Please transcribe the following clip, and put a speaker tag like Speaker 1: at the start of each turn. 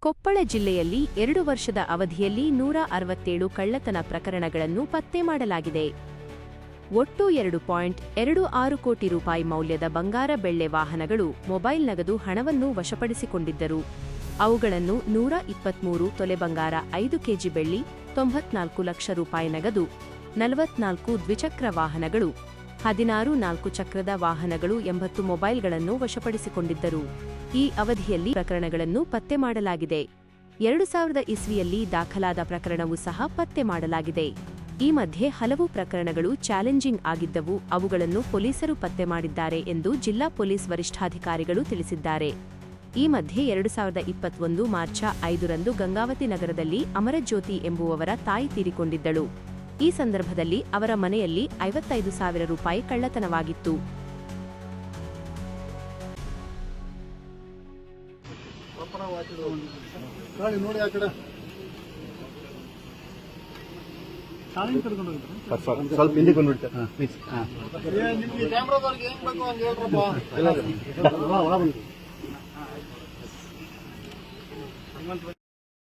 Speaker 1: ಕೊಪ್ಪಳ ಜಿಲ್ಲೆಯಲ್ಲಿ 2 ವರ್ಷದ ಅವಧಿಯಲ್ಲಿ 167 ಕಳ್ಳತನ ಪ್ರಕರಣಗಳನ್ನು ಪತ್ತೆ ಮಾಡಲಾಗಿದೆ. ಒಟ್ಟು 2.26 ಕೋಟಿ ರೂಪಾಯಿ ಮೌಲ್ಯದ ಬಂಗಾರ ಬೆಳ್ಳಿ ವಾಹನಗಳು, ಮೊಬೈಲ್ ನಗದು ಹಣವನ್ನು ವಶಪಡಿಸಿಕೊಂಡಿದ್ದರು. ಅವುಗಳನ್ನು 123 ತೊಲೆ ಬಂಗಾರ, 5 ಕೆಜಿ ಬೆಳ್ಳಿ, 94 ಲಕ್ಷ ರೂಪಾಯಿ ನಗದು, 44 ದ್ವಿಚಕ್ರ ವಾಹನಗಳು, 16 4 ಚಕ್ರದ ವಾಹನಗಳು, 80 ಮೊಬೈಲ್ಗಳನ್ನು ವಶಪಡಿಸಿಕೊಂಡಿದ್ದರು. ಈ ಅವಧಿಯಲ್ಲಿ ಪ್ರಕರಣಗಳನ್ನು ಪತ್ತೆ ಮಾಡಲಾಗಿದೆ. 2000 ಇಸ್ವಿಯಲ್ಲಿ ದಾಖಲಾದ ಪ್ರಕರಣವೂ ಸಹ ಪತ್ತೆ ಮಾಡಲಾಗಿದೆ. ಈ ಮಧ್ಯೆ ಹಲವು ಪ್ರಕರಣಗಳು ಚಾಲೆಂಜಿಂಗ್ ಆಗಿದ್ದವು, ಅವುಗಳನ್ನು ಪೊಲೀಸರು ಪತ್ತೆ ಮಾಡಿದ್ದಾರೆ ಎಂದು ಜಿಲ್ಲಾ ಪೊಲೀಸ್ ವರಿಷ್ಠಾಧಿಕಾರಿಗಳು ತಿಳಿಸಿದ್ದಾರೆ. ಈ ಮಧ್ಯೆ 2021 ಮಾರ್ಚ್ 5ರಂದು ಗಂಗಾವತಿ ನಗರದಲ್ಲಿ ಅಮರಜ್ಯೋತಿ ಎಂಬುವವರ ತಾಯಿ ತೀರಿಕೊಂಡಿದ್ದಳು. ಈ ಸಂದರ್ಭದಲ್ಲಿ ಅವರ ಮನೆಯಲ್ಲಿ 55,000 ರೂಪಾಯಿ ಕಳ್ಳತನವಾಗಿತ್ತು.
Speaker 2: ಸ್ವಲ್ಪ ಹಿಂದೆ ಬಂದ್ಬಿಡ್ತಾರೆ.